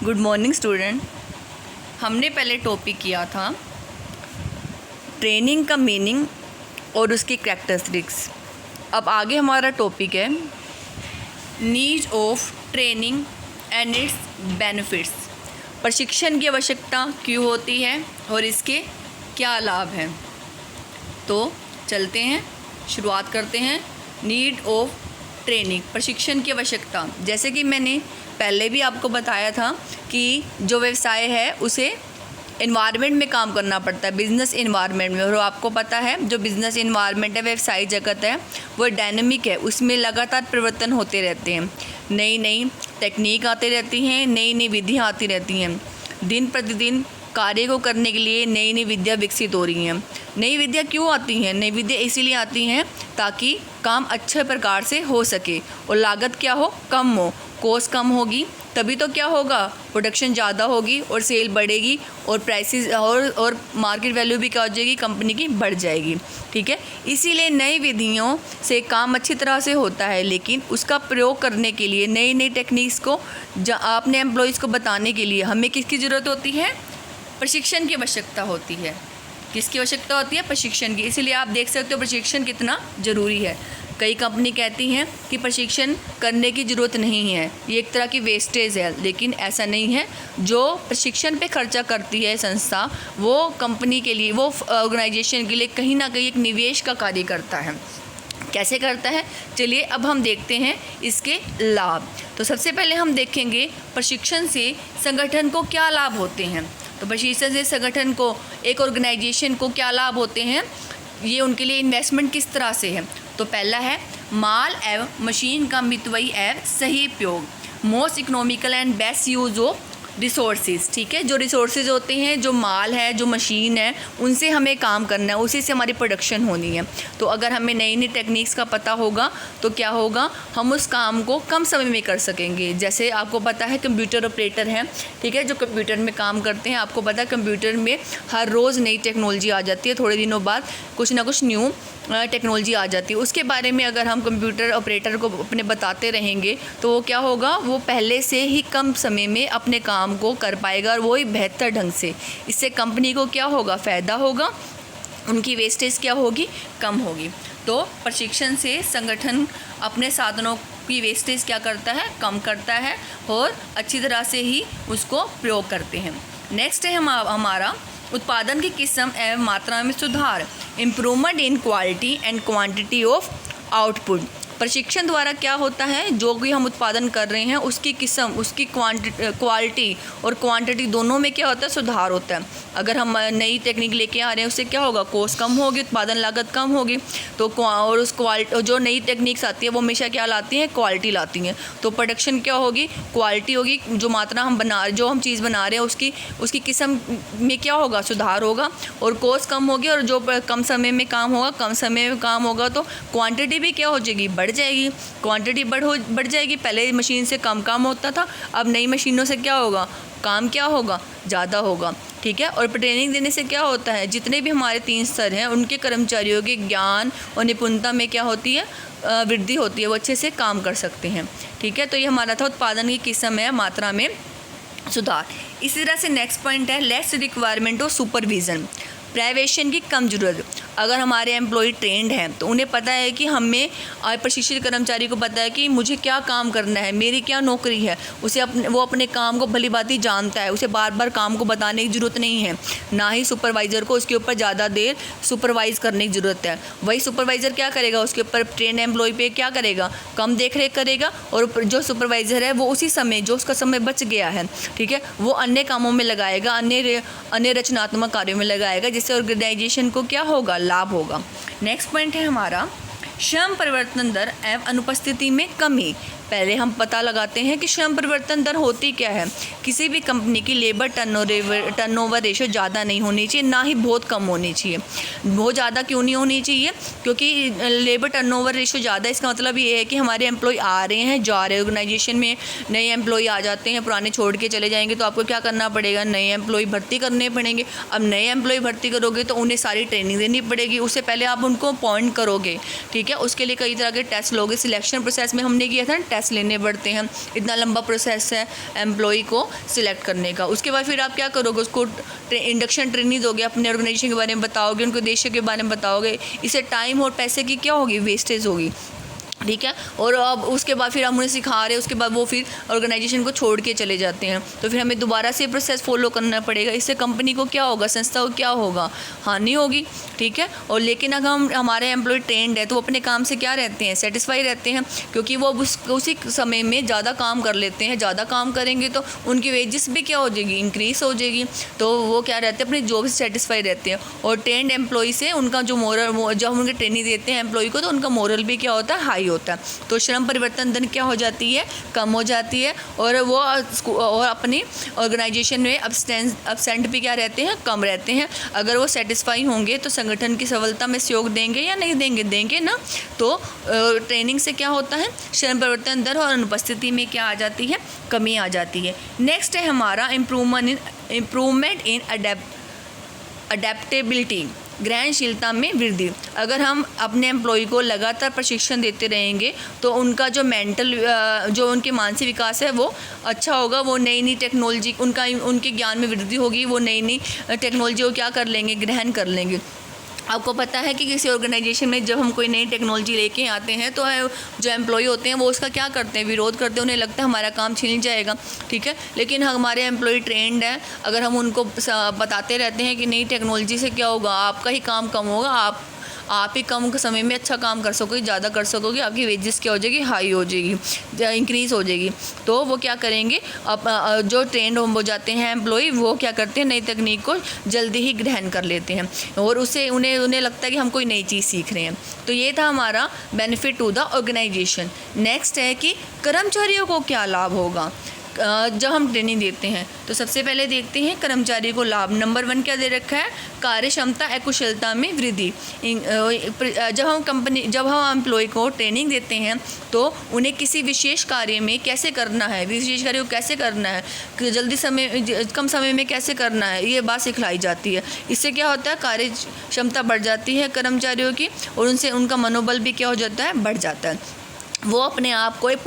Good morning student. हमने पहले topic किया था ट्रेनिंग का मीनिंग और उसकी कैरेक्टरिस्टिक्स। अब आगे हमारा टॉपिक है need of training and it's benefits. प्रशिक्षण की आवश्यकता क्यों होती है और इसके क्या लाभ हैं। तो चलते हैं, शुरुआत करते हैं। नीड ऑफ ट्रेनिंग, प्रशिक्षण की आवश्यकता। जैसे कि मैंने पहले भी आपको बताया था कि जो व्यवसाय है उसे इन्वायरमेंट में काम करना पड़ता है, बिज़नेस इन्वायरमेंट में। और आपको पता है जो बिज़नेस इन्वायरमेंट है, व्यवसाय जगत है, वो डायनेमिक है, उसमें लगातार परिवर्तन होते रहते हैं। नई नई टेक्निक आती रहती हैं, नई नई विधियाँ आती रहती हैं। दिन प्रतिदिन कार्य को करने के लिए नई नई विद्या विकसित हो रही हैं। नई विद्या क्यों आती हैं? नई विद्या इसीलिए आती हैं ताकि काम अच्छे प्रकार से हो सके और लागत क्या हो, कम हो, कॉस्ट कम होगी, तभी तो क्या होगा, प्रोडक्शन ज़्यादा होगी और सेल बढ़ेगी और प्राइसेस और मार्केट वैल्यू भी क्या हो जाएगी, कंपनी की बढ़ जाएगी। ठीक है, इसीलिए नई विधियों से काम अच्छी तरह से होता है, लेकिन उसका प्रयोग करने के लिए नई नई टेक्निक्स को अपने एम्प्लॉयज़ को बताने के लिए हमें किसकी ज़रूरत होती है? प्रशिक्षण की आवश्यकता होती है। किसकी आवश्यकता होती है? प्रशिक्षण की। इसीलिए आप देख सकते हो प्रशिक्षण कितना ज़रूरी है। कई कंपनी कहती हैं कि प्रशिक्षण करने की ज़रूरत नहीं है, ये एक तरह की वेस्टेज है, लेकिन ऐसा नहीं है। जो प्रशिक्षण पे खर्चा करती है संस्था, वो कंपनी के लिए, वो ऑर्गेनाइजेशन के लिए कहीं ना कहीं एक निवेश का कार्य करता है। कैसे करता है? चलिए अब हम देखते हैं इसके लाभ। तो सबसे पहले हम देखेंगे प्रशिक्षण से संगठन को क्या लाभ होते हैं। तो प्रशिक्षण से संगठन को, एक ऑर्गेनाइजेशन को क्या लाभ होते हैं, ये उनके लिए इन्वेस्टमेंट किस तरह से है। तो पहला है माल एवं मशीन का मितव्ययी एवं सही उपयोग, most economical and best use of resources. ठीक है, जो रिसोर्सेज होते हैं, जो माल है, जो मशीन है, उनसे हमें काम करना है, उसी से हमारी प्रोडक्शन होनी है। तो अगर हमें नई नई टेक्निक्स का पता होगा तो क्या होगा, हम उस काम को कम समय में कर सकेंगे। जैसे आपको पता है कंप्यूटर ऑपरेटर हैं, ठीक है, जो कंप्यूटर में काम करते हैं। आपको पता है कंप्यूटर में हर रोज़ नई टेक्नोलॉजी आ जाती है, थोड़े दिनों बाद कुछ ना कुछ न्यू टेक्नोलॉजी आ जाती है। उसके बारे में अगर हम कंप्यूटर ऑपरेटर को अपने बताते रहेंगे तो वो क्या होगा, वो पहले से ही कम समय में अपने काम को कर पाएगा और वो ही बेहतर ढंग से। इससे कंपनी को क्या होगा, फ़ायदा होगा, उनकी वेस्टेज क्या होगी, कम होगी। तो प्रशिक्षण से संगठन अपने साधनों की वेस्टेज क्या करता है, कम करता है और अच्छी तरह से ही उसको प्रयोग करते हैं। नेक्स्ट है हमारा उत्पादन की किस्म एवं मात्रा में सुधार, improvement in quality and quantity of output. प्रशिक्षण द्वारा क्या होता है, जो भी हम उत्पादन कर रहे हैं उसकी किस्म, उसकी क्वालिटी और क्वांटिटी दोनों में क्या होता है, सुधार होता है। अगर हम नई टेक्निक लेके आ रहे हैं उससे क्या होगा, कॉस्ट कम होगी, उत्पादन लागत कम होगी। तो और उस क्वालिटी, जो नई टेक्निक्स आती है वो हमेशा क्या लाती हैं, क्वालिटी लाती हैं। तो प्रोडक्शन क्या होगी, क्वालिटी होगी। जो मात्रा हम जो हम चीज़ बना रहे हैं उसकी किस्म में क्या होगा, सुधार होगा और कॉस्ट कम होगी। और जो कम समय में काम होगा, कम समय में काम होगा तो क्वांटिटी भी क्या हो जाएगी, बढ़ जाएगी। क्वांटिटी बढ़ जाएगी। पहले मशीन से कम काम होता था, अब नई मशीनों से क्या होगा, काम क्या होगा, ज़्यादा होगा। ठीक है, और ट्रेनिंग देने से क्या होता है, जितने भी हमारे 3 स्तर हैं उनके कर्मचारियों के ज्ञान और निपुणता में क्या होती है, वृद्धि होती है, वो अच्छे से काम कर सकते हैं। ठीक है, तो ये हमारा था उत्पादन की किस्म है, मात्रा में सुधार। इसी तरह से नेक्स्ट पॉइंट है less requirement of supervision, privation की कम ज़रूरत। अगर हमारे एम्प्लॉय ट्रेंड हैं तो उन्हें पता है कि हमें, प्रशिक्षित कर्मचारी को पता है कि मुझे क्या काम करना है, मेरी क्या नौकरी है, वो अपने काम को भली भांति जानता है, उसे बार बार काम को बताने की ज़रूरत नहीं है। ना ही सुपरवाइज़र को उसके ऊपर ज़्यादा देर सुपरवाइज़ करने की ज़रूरत है। वही सुपरवाइज़र क्या करेगा, उसके ऊपर ट्रेंड एम्प्लॉय पे क्या करेगा, कम देख रेख करेगा। और जो सुपरवाइज़र है वो उसी समय, जो उसका समय बच गया है, ठीक है, वो अन्य कामों में लगाएगा, अन्य रचनात्मक कार्यों में लगाएगा, जिससे ऑर्गेनाइजेशन को क्या होगा, लाभ होगा। नेक्स्ट पॉइंट है हमारा श्रम परिवर्तन दर एवं अनुपस्थिति में कमी। पहले हम पता लगाते हैं कि श्रम परिवर्तन दर होती क्या है। किसी भी कंपनी की लेबर टर्नओवर रेशो ज़्यादा नहीं होनी चाहिए, ना ही बहुत कम होनी चाहिए। बहुत ज़्यादा क्यों नहीं होनी चाहिए, क्योंकि लेबर टर्नओवर रेशो ज़्यादा, इसका मतलब ये है कि हमारे एम्प्लॉय आ रहे हैं, जा रहे हैं, ऑर्गेनाइजेशन में नए एम्प्लॉय आ जाते हैं, पुराने छोड़ के चले जाएंगे, तो आपको क्या करना पड़ेगा, नए एम्प्लॉय भर्ती करने पड़ेंगे। अब नए एम्प्लॉय भर्ती करोगे तो उन्हें सारी ट्रेनिंग देनी पड़ेगी, उससे पहले आप उनको अपॉइंट करोगे। ठीक है, उसके लिए कई तरह के टेस्ट लोगे। सिलेक्शन प्रोसेस में हमने किया था टेस्ट लेने पड़ते हैं, इतना लंबा प्रोसेस है एम्प्लॉय को सिलेक्ट करने का। उसके बाद फिर आप क्या करोगे, उसको इंडक्शन ट्रेनिंग दोगे, अपने ऑर्गेनाइजेशन के बारे में बताओगे, उनके उद्देश्य के बारे में बताओगे। इससे टाइम और पैसे की क्या होगी, वेस्टेज होगी, ठीक है। और अब उसके बाद फिर हम उन्हें सिखा रहे हैं, उसके बाद वो फिर ऑर्गेनाइजेशन को छोड़ के चले जाते हैं, तो फिर हमें दोबारा से प्रोसेस फॉलो करना पड़ेगा। इससे कंपनी को क्या होगा, संस्था को क्या होगा, हानि होगी, ठीक है। और लेकिन अगर हमारे एम्प्लॉय ट्रेंड है तो वो अपने काम से क्या रहते हैं, सेटिस्फाई रहते हैं, क्योंकि वो उसी समय में ज़्यादा काम कर लेते हैं। ज़्यादा काम करेंगे तो उनकी वेजेस भी क्या हो जाएगी, इंक्रीज़ हो जाएगी, तो वो क्या रहते हैं, अपनी जॉब से सेटिस्फाई रहते हैं। और ट्रेंड एम्प्लॉय से उनका जो मोरल, जब हम उनके ट्रेनिंग देते हैं एम्प्लॉय को, तो उनका मोरल भी क्या होता है, हाई होता है। तो श्रम परिवर्तन दर क्या हो जाती है, कम हो जाती है। और वो और अपनी ऑर्गेनाइजेशन में अब्सेंट भी क्या रहते हैं, कम रहते हैं। अगर वो सेटिस्फाई होंगे तो संगठन की सफलता में सहयोग देंगे या नहीं देंगे, देंगे ना। तो ट्रेनिंग से क्या होता है, श्रम परिवर्तन दर और अनुपस्थिति में क्या आ जाती है, कमी आ जाती है। नेक्स्ट है हमारा इम्प्रूवमेंट इन अडेप्टेबिलिटी, ग्रहणशीलता में वृद्धि। अगर हम अपने एम्प्लॉय को लगातार प्रशिक्षण देते रहेंगे तो उनका जो जो उनके मानसिक विकास है वो अच्छा होगा। वो नई नई टेक्नोलॉजी, उनके ज्ञान में वृद्धि होगी, वो नई नई टेक्नोलॉजी को क्या कर लेंगे, ग्रहण कर लेंगे। आपको पता है कि किसी ऑर्गेनाइजेशन में जब हम कोई नई टेक्नोलॉजी लेके आते हैं तो जो एम्प्लॉय होते हैं वो उसका क्या करते हैं, विरोध करते हैं। उन्हें लगता है हमारा काम छीन जाएगा, ठीक है। लेकिन हमारे एम्प्लॉय ट्रेंड है, अगर हम उनको बताते रहते हैं कि नई टेक्नोलॉजी से क्या होगा, आपका ही काम कम होगा, आप ही कम समय में अच्छा काम कर सकोगे, ज़्यादा कर सकोगे, आपकी वेजेस क्या हो जाएगी, हाई हो जाएगी, इंक्रीज़ हो जाएगी। तो वो क्या करेंगे, जो ट्रेंड हो जाते हैं एम्प्लॉय, वो क्या करते हैं, नई तकनीक को जल्दी ही ग्रहण कर लेते हैं और उससे उन्हें लगता है कि हम कोई नई चीज़ सीख रहे हैं। तो ये था हमारा benefit to the organisation. Next है कि कर्मचारियों को क्या लाभ होगा जब हम ट्रेनिंग देते हैं। तो सबसे पहले देखते हैं कर्मचारी को लाभ। नंबर 1 क्या दे रखा है, कार्य क्षमता या कुशलता में वृद्धि। जब हम एम्प्लॉय को ट्रेनिंग देते हैं तो उन्हें किसी विशेष कार्य में कैसे करना है, विशेष कार्य को कैसे करना है, कम समय में कैसे करना है, ये बात सिखलाई जाती है। इससे क्या होता है, कार्य क्षमता बढ़ जाती है कर्मचारियों की और उनसे उनका मनोबल भी क्या हो जाता है, बढ़ जाता है। वो अपने आप को एक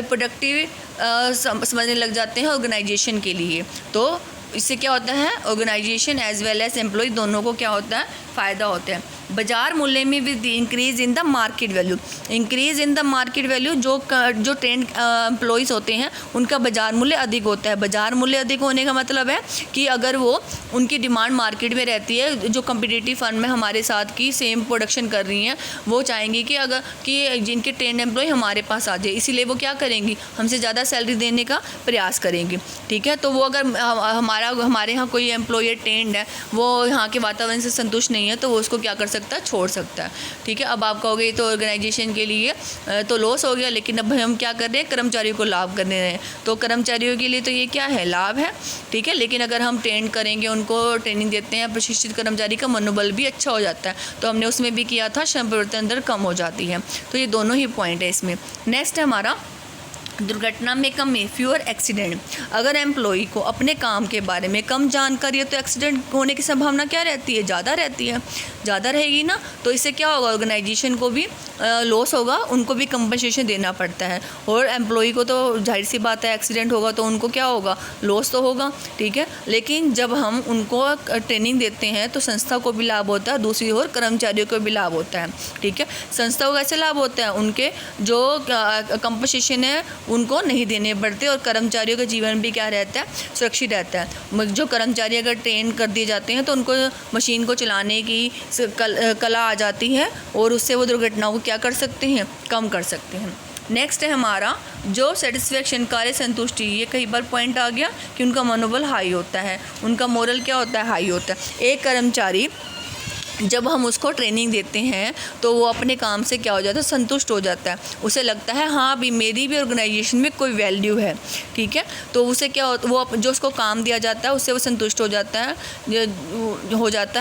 प्रोडक्टिव समझने लग जाते हैं ऑर्गेनाइजेशन के लिए। तो इससे क्या होता है, organisation as well as employ दोनों को क्या होता है, फ़ायदा होता है। बाजार मूल्य में वृद्धि, increase in the market value. Increase in the market value, जो ट्रेंड एम्प्लॉयज़ होते हैं उनका बाजार मूल्य अधिक होता है। बाजार मूल्य अधिक होने का मतलब है कि अगर वो उनकी डिमांड मार्केट में रहती है, जो कम्पिटिटिव फर्म में हमारे साथ की सेम प्रोडक्शन कर रही हैं, वो चाहेंगी कि जिनके ट्रेंड एम्प्लॉय हमारे पास आ जाए, इसीलिए वो क्या करेंगी, हमसे ज़्यादा सैलरी देने का प्रयास करेंगी, ठीक है। तो वो अगर हमारे यहाँ कोई एम्प्लॉय ट्रेंड है, वो यहाँ के वातावरण से संतुष्ट नहीं है, तो वो उसको क्या कर सकता है, छोड़ सकता है, ठीक है। अब आप कहोगे तो ऑर्गेनाइजेशन के लिए तो लॉस हो गया, लेकिन अब हम क्या कर रहे हैं, कर्मचारियों को लाभ कर रहे हैं। तो कर्मचारियों के लिए तो ये क्या है, लाभ है, ठीक है। लेकिन अगर हम ट्रेंड करेंगे, उनको ट्रेनिंग देते हैं, प्रशिक्षित कर्मचारी का मनोबल भी अच्छा हो जाता है। तो हमने उसमें भी किया था, श्रम परिवर्तन दर कम हो जाती है। तो ये दोनों ही पॉइंट है इसमें। नेक्स्ट है हमारा दुर्घटना में कमी, फ्यूअर एक्सीडेंट। अगर एम्प्लॉय को अपने काम के बारे में कम जानकारी है तो एक्सीडेंट होने की संभावना क्या रहती है, ज़्यादा रहती है, ज़्यादा रहेगी ना। तो इससे क्या होगा, ऑर्गेनाइजेशन को भी लॉस होगा, उनको भी कंपनसेशन देना पड़ता है। और एम्प्लॉय को तो जाहिर सी बात है, एक्सीडेंट होगा तो उनको क्या होगा, लॉस तो होगा, ठीक है। लेकिन जब हम उनको ट्रेनिंग देते हैं तो संस्था को भी लाभ होता है, दूसरी ओर कर्मचारियों को भी लाभ होता है, ठीक है। संस्था को कैसे लाभ होता है, उनके जो कंपनसेशन है उनको नहीं देने पड़ते और कर्मचारियों का जीवन भी क्या रहता है, सुरक्षित रहता है। जो कर्मचारी अगर ट्रेन कर दिए जाते हैं तो उनको मशीन को चलाने की कला आ जाती है और उससे वो दुर्घटनाओं को क्या कर सकते हैं, कम कर सकते हैं। नेक्स्ट है हमारा जो सेटिस्फेक्शन, कार्य संतुष्टि। ये कई बार पॉइंट आ गया कि उनका मनोबल हाई होता है, उनका मोरल क्या होता है, हाई होता है। एक कर्मचारी जब हम उसको ट्रेनिंग देते हैं तो वो अपने काम से क्या हो जाता है, संतुष्ट हो जाता है। उसे लगता है हाँ भी मेरी भी ऑर्गेनाइजेशन में कोई वैल्यू है, ठीक है। तो उसे क्या होता, वो जो उसको काम दिया जाता है उससे वो संतुष्ट हो जाता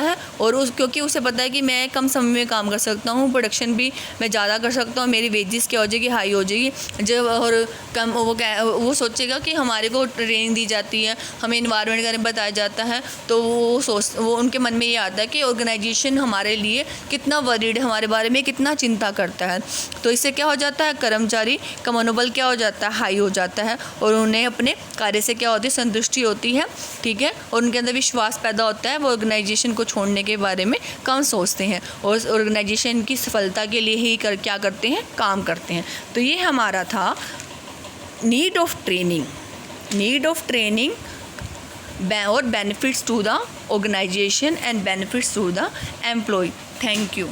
है और क्योंकि उसे पता है कि मैं कम समय में काम कर सकता हूँ, प्रोडक्शन भी मैं ज़्यादा कर सकता हूँ, मेरी वेजेस क्या हो जाएगी, हाई हो जाएगी। जब और कम वो सोचेगा कि हमारे को ट्रेनिंग दी जाती है, हमें इन्वायरमेंट के बारे में बताया जाता है, तो वो उनके मन में ये आता है कि ऑर्गेनाइजेशन ऑर्गेनाइजेशन हमारे लिए कितना वरीड है, हमारे बारे में कितना चिंता करता है। तो इससे क्या हो जाता है, कर्मचारी का मनोबल क्या हो जाता है, हाई हो जाता है, और उन्हें अपने कार्य से क्या होती है, संतुष्टि होती है, ठीक है, और उनके अंदर विश्वास पैदा होता है। वो ऑर्गेनाइजेशन को छोड़ने के बारे में कम सोचते हैं और ऑर्गेनाइजेशन की सफलता के लिए ही क्या करते हैं, काम करते हैं। तो ये हमारा था नीड ऑफ ट्रेनिंग और benefits to the organisation and benefits to the employ. Thank you.